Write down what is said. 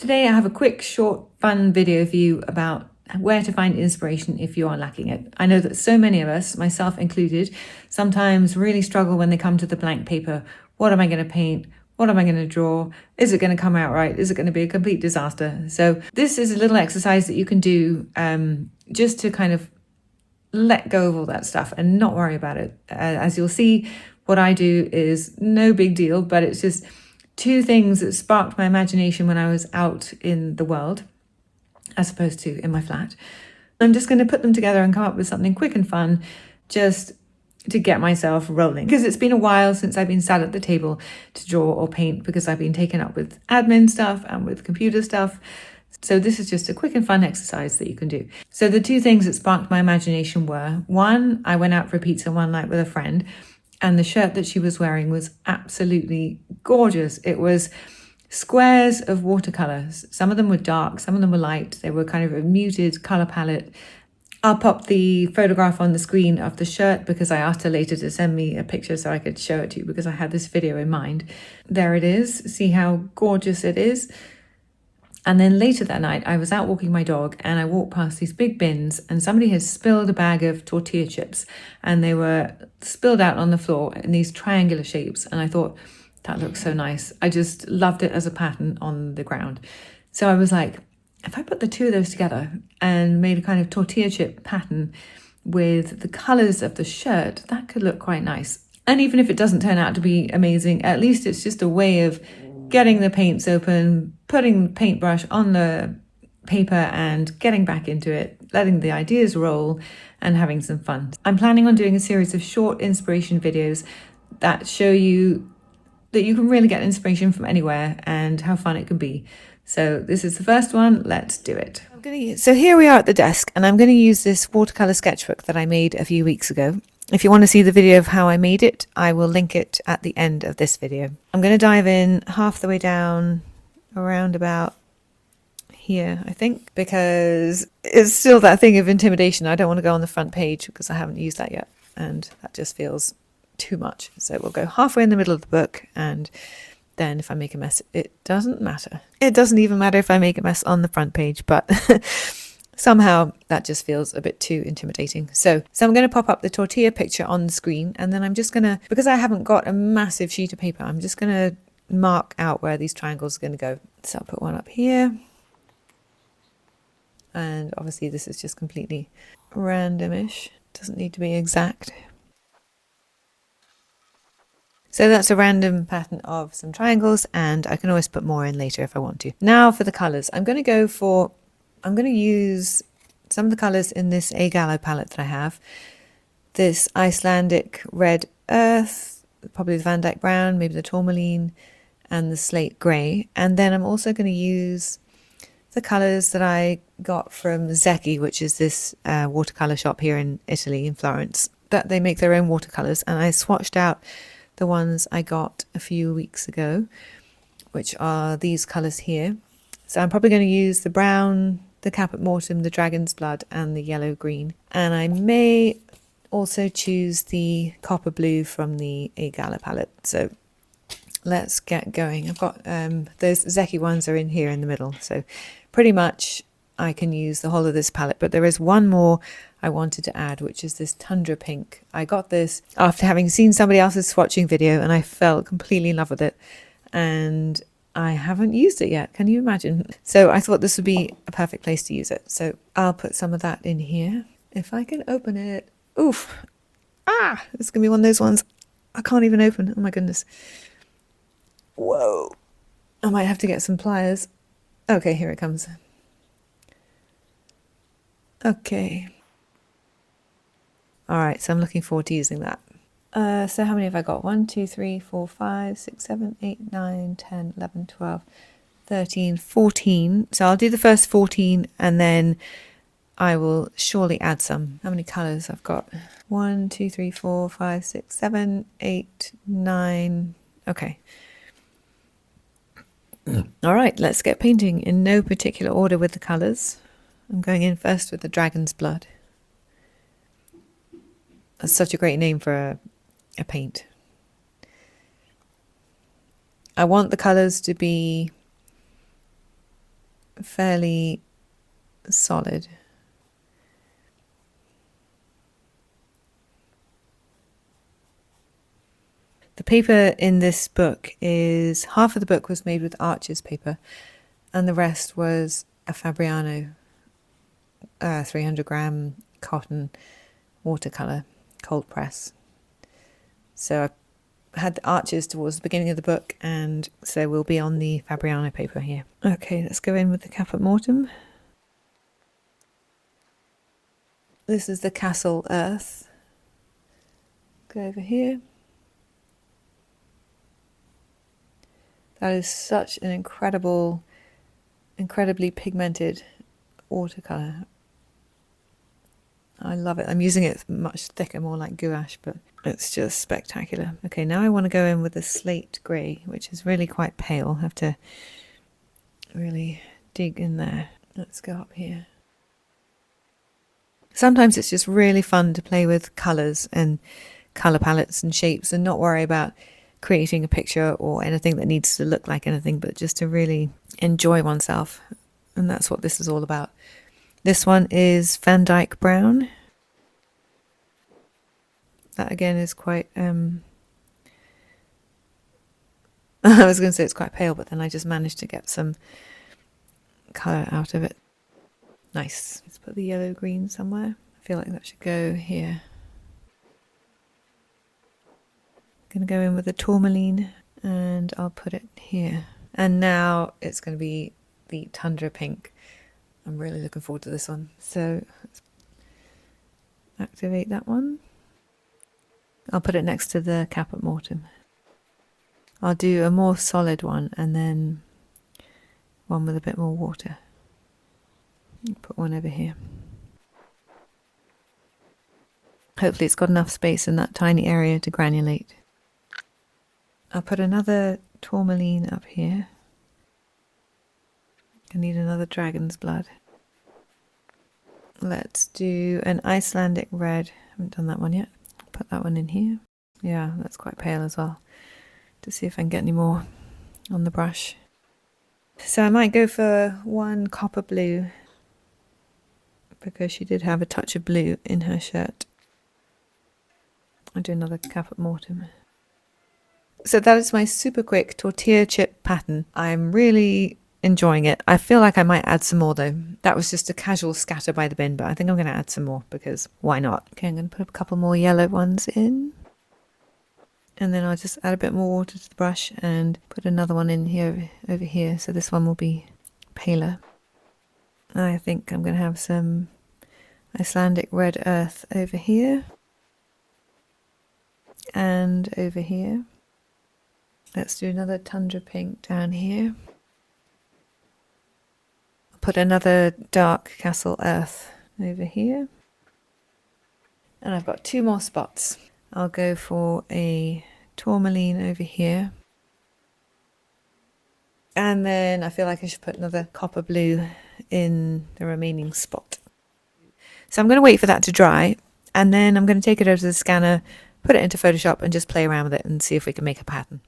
Today I have a quick, short, fun video for you about where to find inspiration if you are lacking it. I know that so many of us, myself included, sometimes really struggle when they come to the blank paper. What am I going to paint? What am I going to draw? Is it going to come out right? Is it going to be a complete disaster? So this is a little exercise that you can do just to kind of let go of all that stuff and not worry about it. As you'll see, what I do is no big deal, but it's just two things that sparked my imagination when I was out in the world, as opposed to in my flat. I'm just going to put them together and come up with something quick and fun, just to get myself rolling. Because it's been a while since I've been sat at the table to draw or paint, because I've been taken up with admin stuff and with computer stuff. So this is just a quick and fun exercise that you can do. So the two things that sparked my imagination were, one, I went out for pizza one night with a friend, and the shirt that she was wearing was absolutely gorgeous. It was squares of watercolors. Some of them were dark, some of them were light. They were kind of a muted color palette. I'll pop the photograph on the screen of the shirt because I asked her later to send me a picture so I could show it to you, because I had this video in mind. There it is. See how gorgeous it is? And then later that night, I was out walking my dog and I walked past these big bins, and somebody had spilled a bag of tortilla chips and they were spilled out on the floor in these triangular shapes. And I thought, that looks so nice. I just loved it as a pattern on the ground. So I was like, if I put the two of those together and made a kind of tortilla chip pattern with the colors of the shirt, that could look quite nice. And even if it doesn't turn out to be amazing, at least it's just a way of getting the paints open, putting the paintbrush on the paper and getting back into it, letting the ideas roll and having some fun. I'm planning on doing a series of short inspiration videos that show you that you can really get inspiration from anywhere and how fun it can be. So this is the first one. Let's do it. So here we are at the desk, and I'm going to use this watercolor sketchbook that I made a few weeks ago. If you want to see the video of how I made it, I will link it at the end of this video. I'm going to dive in half the way down, around about here, I think, because it's still that thing of intimidation. I don't want to go on the front page because I haven't used that yet, and that just feels too much. So we'll go halfway in the middle of the book, and then if I make a mess, it doesn't matter. It doesn't even matter if I make a mess on the front page, but somehow that just feels a bit too intimidating. So I'm going to pop up the tortilla picture on the screen, and then I'm just going to, because I haven't got a massive sheet of paper, I'm just going to mark out where these triangles are going to go. So I'll put one up here. And obviously this is just completely randomish. Doesn't need to be exact. So that's a random pattern of some triangles, and I can always put more in later if I want to. Now for the colours. I'm going to use some of the colours in this Gallo palette that I have. This Icelandic red earth, probably the Van Dyke brown, maybe the tourmaline, and the slate grey. And then I'm also going to use the colours that I got from Zecchi, which is this watercolour shop here in Italy, in Florence, that they make their own watercolours. And I swatched out the ones I got a few weeks ago, which are these colours here. So I'm probably going to use the brown, the Caput Mortem, the Dragon's Blood, and the yellow green. And I may also choose the copper blue from the Gallo palette. So let's get going. I've got those Zecchi ones are in here in the middle. So pretty much I can use the whole of this palette, but there is one more I wanted to add, which is this Tundra Pink. I got this after having seen somebody else's swatching video, and I fell completely in love with it. And I haven't used it yet. Can you imagine? So I thought this would be a perfect place to use it. So I'll put some of that in here. If I can open it. Oof. Ah, this is going to be one of those ones I can't even open. Oh my goodness. Whoa. I might have to get some pliers. Okay, here it comes. Okay. All right, so I'm looking forward to using that. So how many have I got? 1, 2, 3, 4, 5, 6, 7, 8, 9, 10, 11, 12, 13, 14. So I'll do the first 14 and then I will surely add some. How many colours I've got? 1, 2, 3, 4, 5, 6, 7, 8, 9. Okay. All right, let's get painting in no particular order with the colours. I'm going in first with the Dragon's Blood. That's such a great name for a paint. I want the colours to be fairly solid. The paper in this book is, half of the book was made with Arches paper and the rest was a Fabriano 300 gram cotton watercolour cold press. So I had the Arches towards the beginning of the book, and so we'll be on the Fabriano paper here. Okay, let's go in with the Caput Mortuum. This is the Castle Earth. Go over here. That is such an incredibly pigmented watercolour. I love it. I'm using it much thicker, more like gouache, but it's just spectacular. Okay, now I want to go in with the slate grey, which is really quite pale. I have to really dig in there. Let's go up here. Sometimes it's just really fun to play with colours and colour palettes and shapes and not worry about creating a picture or anything that needs to look like anything, but just to really enjoy oneself. And that's what this is all about. This one is Van Dyke Brown. That again is quite, I was going to say it's quite pale, but then I just managed to get some colour out of it. Nice. Let's put the yellow green somewhere. I feel like that should go here. I'm going to go in with the tourmaline and I'll put it here. And now it's going to be the Tundra Pink. I'm really looking forward to this one. So let's activate that one. I'll put it next to the Caput Mortuum. I'll do a more solid one and then one with a bit more water. Put one over here. Hopefully it's got enough space in that tiny area to granulate. I'll put another tourmaline up here. I need another dragon's blood. Let's do an Icelandic red. I haven't done that one yet. Put that one in here. Yeah, that's quite pale as well. To see if I can get any more on the brush. So I might go for one copper blue, because she did have a touch of blue in her shirt. I'll do another Caput Mortuum. So that is my super quick tortilla chip pattern. I'm really enjoying it. I feel like I might add some more though. That was just a casual scatter by the bin, but I think I'm going to add some more because why not? Okay, I'm going to put a couple more yellow ones in. And then I'll just add a bit more water to the brush and put another one in here, over here. So this one will be paler. I think I'm going to have some Icelandic red earth over here. And over here. Let's do another Tundra Pink down here. I'll put another dark Castle Earth over here. And I've got two more spots. I'll go for a tourmaline over here. And then I feel like I should put another copper blue in the remaining spot. So I'm going to wait for that to dry. And then I'm going to take it over to the scanner, put it into Photoshop and just play around with it and see if we can make a pattern.